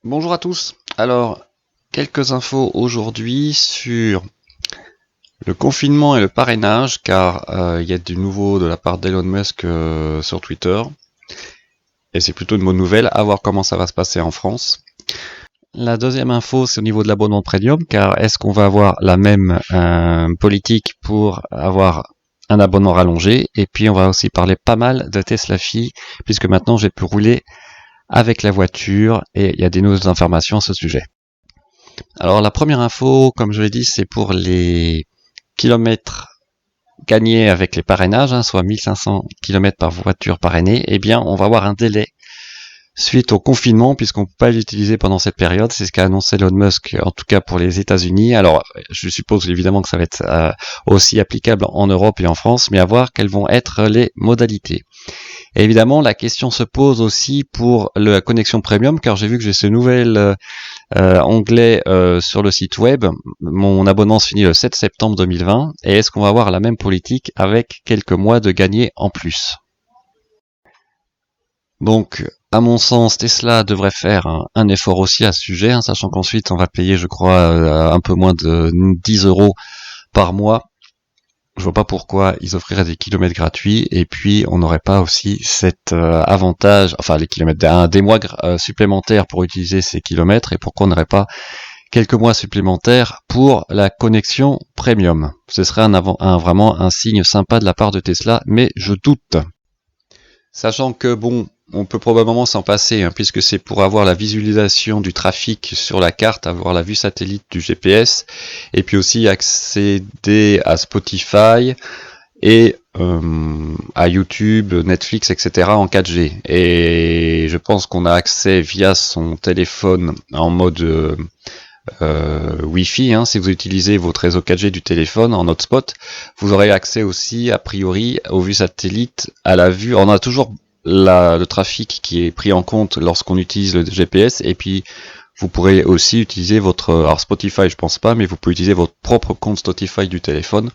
Bonjour à tous. Alors, quelques infos aujourd'hui sur le confinement et le parrainage, car il y a du nouveau de la part d'Elon Musk sur Twitter. Et c'est plutôt une bonne nouvelle, à voir comment ça va se passer en France. La deuxième info, c'est au niveau de l'abonnement premium, car est-ce qu'on va avoir la même politique pour avoir un abonnement rallongé? Et puis on va aussi parler pas mal de Tesla Fi, puisque maintenant j'ai pu rouler avec la voiture et il y a des nouvelles informations à ce sujet. Alors la première info, comme je l'ai dit, c'est pour les kilomètres gagnés avec les parrainages, soit 1500 km par voiture parrainée. Eh bien, on va avoir un délai suite au confinement, puisqu'on ne peut pas l'utiliser pendant cette période. C'est ce qu'a annoncé Elon Musk, en tout cas pour les États-Unis. Alors, je suppose évidemment que ça va être aussi applicable en Europe et en France, mais à voir quelles vont être les modalités. Et évidemment, la question se pose aussi pour la connexion premium, car j'ai vu que j'ai ce nouvel onglet sur le site web. Mon abonnement se finit le 7 septembre 2020. Et est-ce qu'on va avoir la même politique avec quelques mois de gagné en plus? Donc, à mon sens, Tesla devrait faire un effort aussi à ce sujet, sachant qu'ensuite on va payer, je crois, un peu moins de 10 euros par mois. Je vois pas pourquoi ils offriraient des kilomètres gratuits et puis on n'aurait pas aussi cet avantage, enfin les kilomètres, des mois supplémentaires pour utiliser ces kilomètres, et pourquoi on n'aurait pas quelques mois supplémentaires pour la connexion premium. Ce serait vraiment un signe sympa de la part de Tesla, mais je doute. Sachant que bon, on peut probablement s'en passer, puisque c'est pour avoir la visualisation du trafic sur la carte, avoir la vue satellite du GPS, et puis aussi accéder à Spotify et à YouTube, Netflix, etc. en 4G. Et je pense qu'on a accès via son téléphone en mode Wi-Fi, si vous utilisez votre réseau 4G du téléphone en hotspot, vous aurez accès aussi a priori aux vues satellites, à la vue. On a toujours le trafic qui est pris en compte lorsqu'on utilise le GPS, et puis vous pourrez aussi utiliser alors Spotify je pense pas, mais vous pouvez utiliser votre propre compte Spotify du téléphone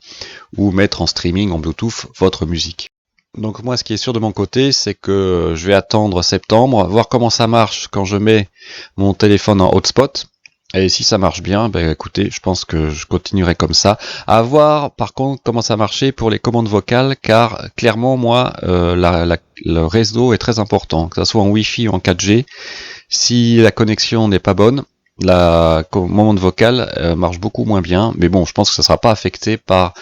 ou mettre en streaming en Bluetooth votre musique. Donc moi, ce qui est sûr de mon côté, c'est que je vais attendre septembre, voir comment ça marche quand je mets mon téléphone en hotspot. Et si ça marche bien, ben écoutez, je pense que je continuerai comme ça. À voir par contre comment ça marchait pour les commandes vocales, car clairement moi, le réseau est très important, que ce soit en Wi-Fi ou en 4G. Si la connexion n'est pas bonne, la commande vocale marche beaucoup moins bien. Mais bon, je pense que ça ne sera pas affecté par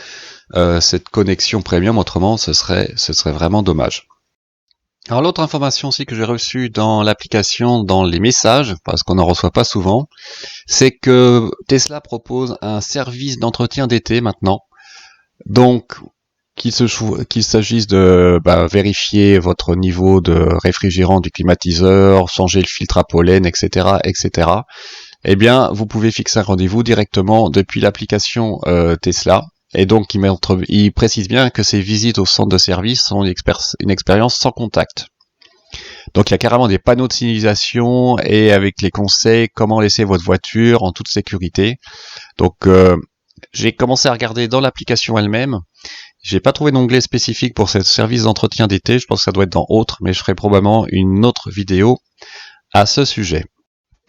cette connexion premium, autrement ce serait vraiment dommage. Alors l'autre information aussi que j'ai reçue dans l'application, dans les messages, parce qu'on n'en reçoit pas souvent, c'est que Tesla propose un service d'entretien d'été maintenant. Donc, qu'il s'agisse de vérifier votre niveau de réfrigérant du climatiseur, changer le filtre à pollen, etc., etc., eh bien, vous pouvez fixer un rendez-vous directement depuis l'application Tesla. Et donc, il précise bien que ces visites au centre de service sont une expérience sans contact. Donc il y a carrément des panneaux de signalisation et avec les conseils comment laisser votre voiture en toute sécurité. Donc j'ai commencé à regarder dans l'application elle-même. J'ai pas trouvé d'onglet spécifique pour ce service d'entretien d'été. Je pense que ça doit être dans autres, mais je ferai probablement une autre vidéo à ce sujet.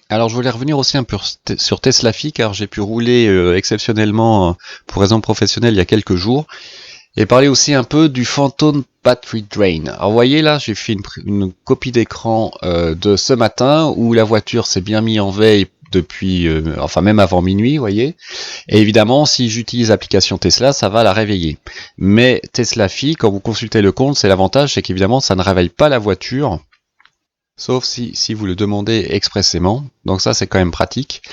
Alors je voulais revenir aussi un peu sur Tesla Fi, car j'ai pu rouler exceptionnellement pour raison professionnelle il y a quelques jours. Et parler aussi un peu du Phantom Battery Drain. Alors vous voyez là, j'ai fait une copie d'écran de ce matin où la voiture s'est bien mise en veille depuis, enfin même avant minuit, vous voyez. Et évidemment, si j'utilise l'application Tesla, ça va la réveiller. Mais Tesla Fi, quand vous consultez le compte, c'est l'avantage, c'est qu'évidemment, ça ne réveille pas la voiture, sauf si vous le demandez expressément. Donc ça, c'est quand même pratique.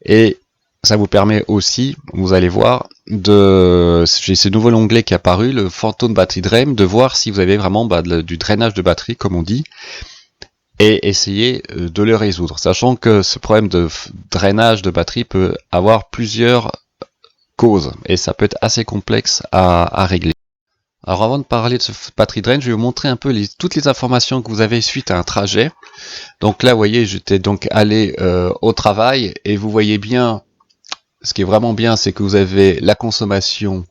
Et ça vous permet aussi, vous allez voir, j'ai ce nouvel onglet qui est apparu, le Phantom Battery Drain, de voir si vous avez vraiment du drainage de batterie, comme on dit, et essayer de le résoudre. Sachant que ce problème de drainage de batterie peut avoir plusieurs causes, et ça peut être assez complexe à régler. Alors avant de parler de ce battery drain, je vais vous montrer un peu toutes les informations que vous avez suite à un trajet. Donc là, vous voyez, j'étais donc allé au travail, et vous voyez bien, ce qui est vraiment bien, c'est que vous avez la consommation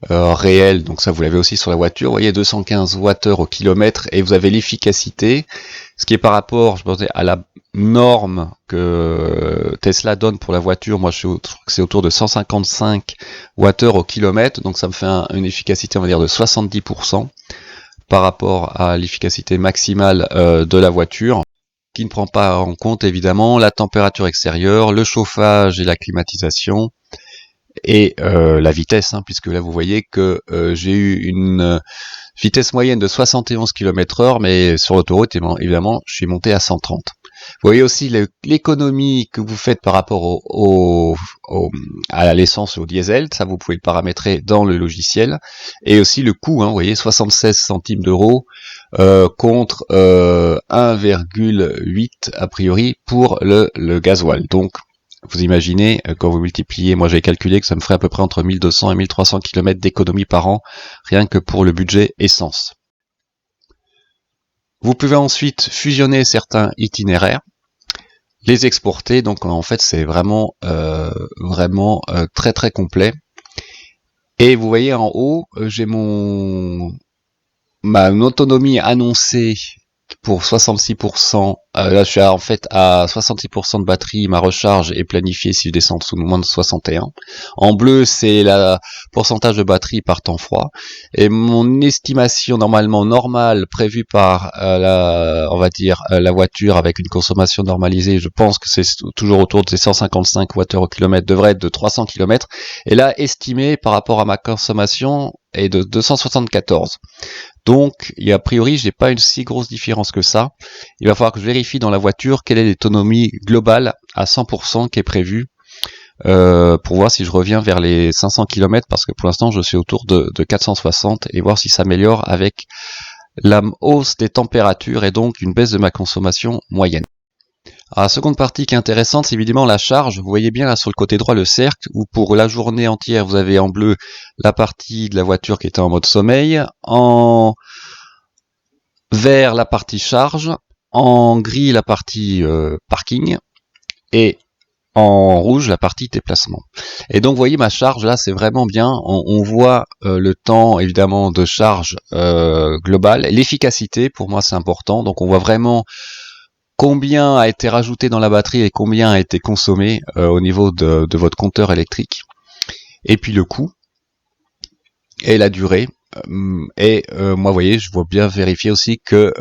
réel, donc ça vous l'avez aussi sur la voiture, vous voyez 215 Wh au kilomètre, et vous avez l'efficacité, ce qui est par rapport, je pensais, à la norme que Tesla donne pour la voiture. Moi je trouve que c'est autour de 155 Wh au kilomètre, donc ça me fait une efficacité, on va dire, de 70% par rapport à l'efficacité maximale de la voiture, qui ne prend pas en compte évidemment la température extérieure, le chauffage et la climatisation, et la vitesse, hein, puisque là vous voyez que j'ai eu une vitesse moyenne de 71 km/h, mais sur l'autoroute, évidemment, je suis monté à 130. Vous voyez aussi l'économie que vous faites par rapport à l'essence et au diesel, ça vous pouvez le paramétrer dans le logiciel, et aussi le coût, hein, vous voyez 76 centimes d'euros contre 1,8 a priori pour le gasoil. Donc vous imaginez, quand vous multipliez, moi j'ai calculé que ça me ferait à peu près entre 1200 et 1300 km d'économie par an, rien que pour le budget essence. Vous pouvez ensuite fusionner certains itinéraires, les exporter, donc en fait c'est vraiment très très complet. Et vous voyez en haut, j'ai ma autonomie annoncée pour 66%, là je suis en fait à 66% de batterie, ma recharge est planifiée si je descends sous moins de 61. En bleu c'est la pourcentage de batterie par temps froid, et mon estimation normalement normale prévue par on va dire la voiture avec une consommation normalisée, je pense que c'est toujours autour de 155 Wh au kilomètre, devrait être de 300 km, et là estimée par rapport à ma consommation est de 274. Donc, a priori, j'ai pas une si grosse différence que ça. Il va falloir que je vérifie dans la voiture quelle est l'autonomie globale à 100% qui est prévue pour voir si je reviens vers les 500 km, parce que pour l'instant, je suis autour de 460, et voir si ça améliore avec la hausse des températures et donc une baisse de ma consommation moyenne. Alors, la seconde partie qui est intéressante, c'est évidemment la charge. Vous voyez bien là sur le côté droit le cercle, où pour la journée entière, vous avez en bleu la partie de la voiture qui était en mode sommeil, en vert la partie charge, en gris la partie parking, et en rouge la partie déplacement. Et donc vous voyez ma charge là, c'est vraiment bien, on voit le temps évidemment de charge global, l'efficacité pour moi c'est important, donc on voit vraiment combien a été rajouté dans la batterie et combien a été consommé au niveau de votre compteur électrique, et puis le coût et la durée. Et moi, vous voyez, je vois bien vérifier aussi que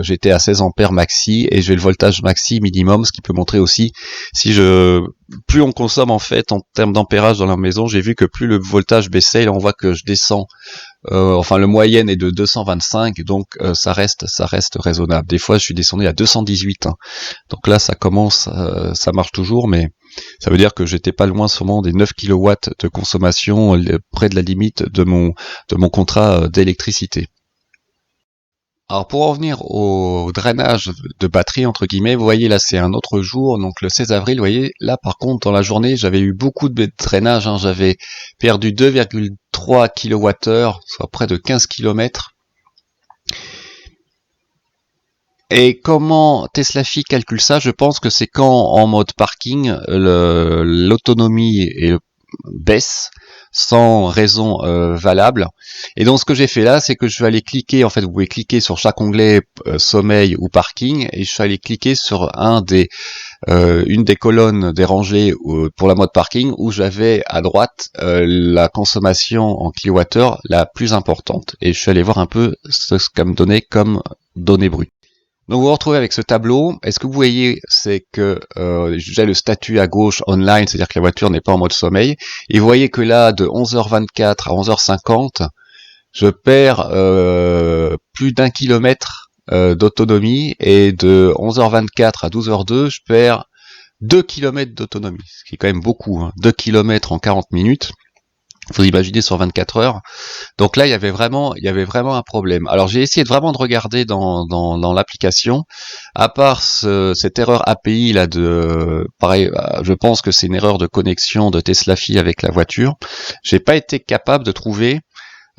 j'étais à 16 ampères maxi, et j'ai le voltage maxi minimum, ce qui peut montrer aussi plus on consomme en fait en termes d'ampérage dans la maison. J'ai vu que plus le voltage baissait, et là on voit que je descends. Enfin, le moyenne est de 225, donc ça reste raisonnable. Des fois, je suis descendu à 218. Hein. Donc là, ça commence, ça marche toujours, mais ça veut dire que j'étais pas loin sûrement des 9 kW de consommation, près de la limite de mon contrat d'électricité. Alors pour en venir au drainage de batterie entre guillemets, vous voyez là c'est un autre jour, donc le 16 avril, vous voyez là par contre dans la journée j'avais eu beaucoup de drainage, hein, j'avais perdu 2,3 kWh, soit près de 15 km. Et comment Teslafi calcule ça? Je pense que c'est quand en mode parking l'autonomie baisse sans raison valable. Et donc ce que j'ai fait là, c'est que je vais aller cliquer, en fait vous pouvez cliquer sur chaque onglet sommeil ou parking, et je suis allé cliquer sur une des colonnes des rangées pour la mode parking, où j'avais à droite la consommation en kilowattheure la plus importante, et je suis allé voir un peu ce qu'elle me donnait comme données brutes. Donc vous vous retrouvez avec ce tableau. Et ce que vous voyez, c'est que j'ai le statut à gauche online, c'est-à-dire que la voiture n'est pas en mode sommeil. Et vous voyez que là, de 11h24 à 11h50, je perds plus d'1 kilomètre d'autonomie, et de 11h24 à 12h02, je perds 2 km d'autonomie, ce qui est quand même beaucoup, hein. 2 km en 40 minutes. Faut imaginer sur 24 heures. Donc là, il y avait vraiment un problème. Alors j'ai essayé vraiment de regarder dans l'application. À part cette erreur API là pareil, je pense que c'est une erreur de connexion de Teslafi avec la voiture. J'ai pas été capable de trouver.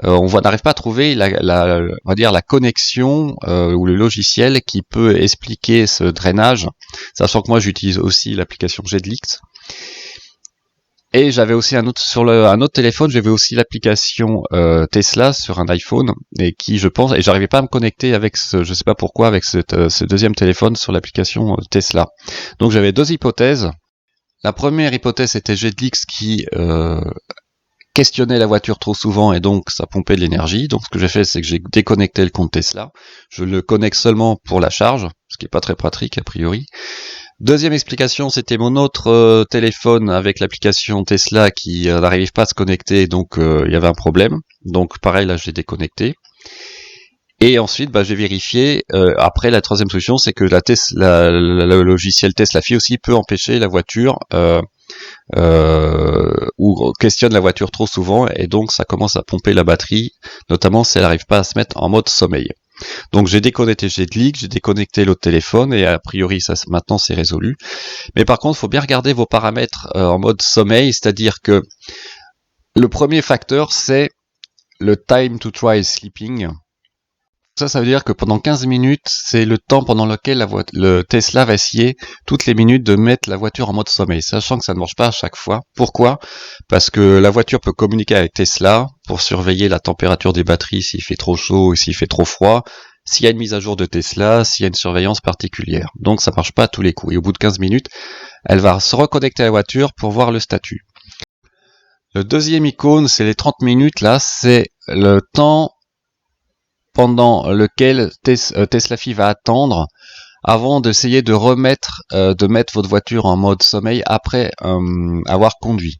On n'arrive pas à trouver on va dire la connexion ou le logiciel qui peut expliquer ce drainage, sachant que moi j'utilise aussi l'application Jedlix. Et j'avais aussi un autre téléphone, j'avais aussi l'application Tesla sur un iPhone, et qui, je pense, et j'arrivais pas à me connecter avec je sais pas pourquoi, avec ce deuxième téléphone sur l'application Tesla. Donc j'avais deux hypothèses. La première hypothèse était Jetlix qui questionnait la voiture trop souvent et donc ça pompait de l'énergie. Donc ce que j'ai fait, c'est que j'ai déconnecté le compte Tesla. Je le connecte seulement pour la charge, ce qui est pas très pratique a priori. Deuxième explication, c'était mon autre téléphone avec l'application Tesla qui n'arrive pas à se connecter, donc il y avait un problème. Donc pareil, là je l'ai déconnecté. Et ensuite, j'ai vérifié. Après, la troisième solution, c'est que le logiciel Tesla Fi aussi peut empêcher la voiture ou questionne la voiture trop souvent, et donc ça commence à pomper la batterie, notamment si elle n'arrive pas à se mettre en mode sommeil. Donc j'ai déconnecté Jetlix, j'ai déconnecté l'autre téléphone, et a priori ça maintenant c'est résolu. Mais par contre, il faut bien regarder vos paramètres en mode sommeil, c'est-à-dire que le premier facteur c'est le time to try sleeping. Ça veut dire que pendant 15 minutes, c'est le temps pendant lequel le Tesla va essayer toutes les minutes de mettre la voiture en mode sommeil, sachant que ça ne marche pas à chaque fois. Pourquoi? Parce que la voiture peut communiquer avec Tesla pour surveiller la température des batteries, s'il fait trop chaud ou s'il fait trop froid, s'il y a une mise à jour de Tesla, s'il y a une surveillance particulière. Donc ça marche pas à tous les coups. Et au bout de 15 minutes, elle va se reconnecter à la voiture pour voir le statut. Le deuxième icône, c'est les 30 minutes. Là, c'est le temps pendant lequel Tesla Fi va attendre avant d'essayer de mettre votre voiture en mode sommeil après avoir conduit.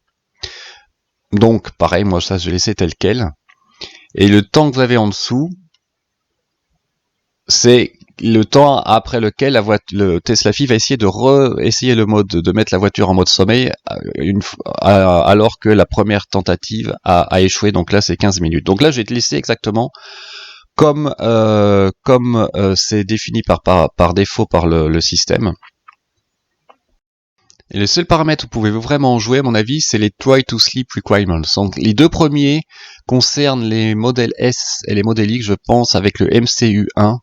Donc pareil, moi ça je vais laisser tel quel. Et le temps que vous avez en dessous, c'est le temps après lequel le Tesla Fi va essayer de mettre la voiture en mode sommeil alors que la première tentative a échoué. Donc là c'est 15 minutes. Donc là je vais te laisser exactement comme c'est défini par défaut par le système. Et le seul paramètre où vous pouvez vraiment jouer, à mon avis, c'est les Try to Sleep Requirements. Donc, les deux premiers concernent les modèles S et les modèles X, je pense, avec le MCU1,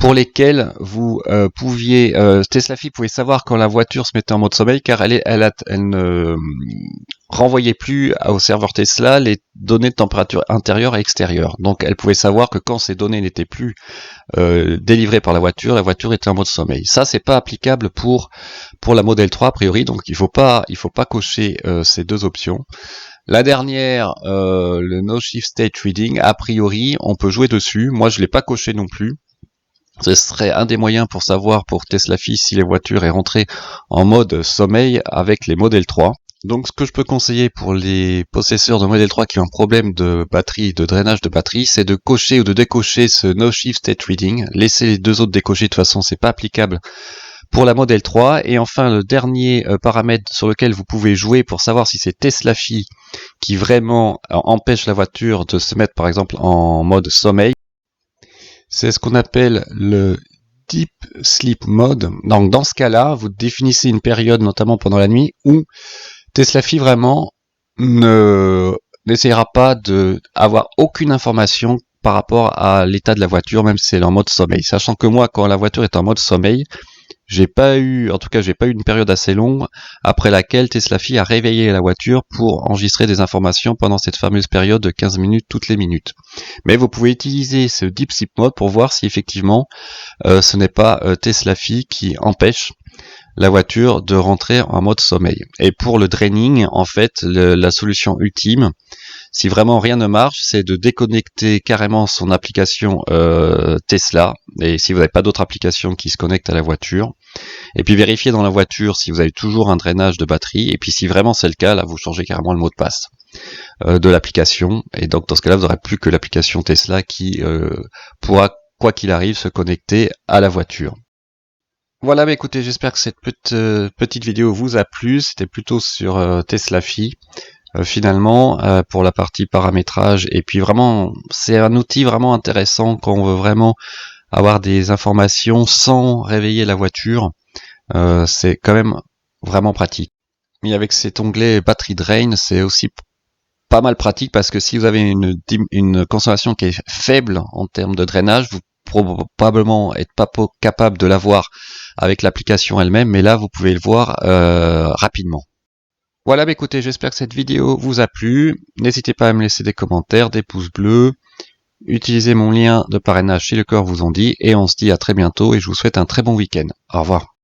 pour lesquels vous Tesla Fi pouvait savoir quand la voiture se mettait en mode sommeil, car elle ne renvoyait plus au serveur Tesla les données de température intérieure et extérieure. Donc elle pouvait savoir que quand ces données n'étaient plus délivrées par la voiture était en mode sommeil. Ça c'est pas applicable pour la Model 3 a priori, donc il faut pas cocher ces deux options. La dernière, le No Shift State Reading, a priori on peut jouer dessus. Moi je l'ai pas coché non plus. Ce serait un des moyens pour savoir pour Tesla Fi si les voitures est rentrée en mode sommeil avec les Model 3. Donc ce que je peux conseiller pour les possesseurs de Model 3 qui ont un problème de batterie, de drainage de batterie, c'est de cocher ou de décocher ce No Shift State Reading. Laissez les deux autres décochés, de toute façon c'est pas applicable pour la Model 3. Et enfin le dernier paramètre sur lequel vous pouvez jouer pour savoir si c'est Tesla Fi qui vraiment empêche la voiture de se mettre par exemple en mode sommeil, c'est ce qu'on appelle le Deep Sleep Mode. Donc dans ce cas-là, vous définissez une période, notamment pendant la nuit, où Tesla Fi vraiment n'essayera pas d'avoir aucune information par rapport à l'état de la voiture, même si elle est en mode sommeil. Sachant que moi, quand la voiture est en mode sommeil, j'ai pas eu une période assez longue après laquelle Tesla Fi a réveillé la voiture pour enregistrer des informations pendant cette fameuse période de 15 minutes toutes les minutes. Mais vous pouvez utiliser ce Deep Sleep Mode pour voir si effectivement ce n'est pas Tesla Fi qui empêche la voiture de rentrer en mode sommeil. Et pour le draining, en fait, la solution ultime, si vraiment rien ne marche, c'est de déconnecter carrément son application Tesla, et si vous n'avez pas d'autres applications qui se connectent à la voiture, et puis vérifier dans la voiture si vous avez toujours un drainage de batterie, et puis si vraiment c'est le cas, là vous changez carrément le mot de passe de l'application, et donc dans ce cas-là vous n'aurez plus que l'application Tesla qui pourra, quoi qu'il arrive, se connecter à la voiture. Voilà, bah écoutez, j'espère que cette petite vidéo vous a plu. C'était plutôt sur Tesla Fi. Finalement, pour la partie paramétrage, et puis vraiment c'est un outil vraiment intéressant quand on veut vraiment avoir des informations sans réveiller la voiture. C'est quand même vraiment pratique. Mais avec cet onglet Battery Drain, c'est aussi pas mal pratique parce que si vous avez une consommation qui est faible en termes de drainage, vous probablement être pas capable de l'avoir avec l'application elle-même, mais là vous pouvez le voir rapidement. Voilà, bah écoutez, j'espère que cette vidéo vous a plu. N'hésitez pas à me laisser des commentaires, des pouces bleus. Utilisez mon lien de parrainage si le cœur vous en dit. Et on se dit à très bientôt et je vous souhaite un très bon week-end. Au revoir.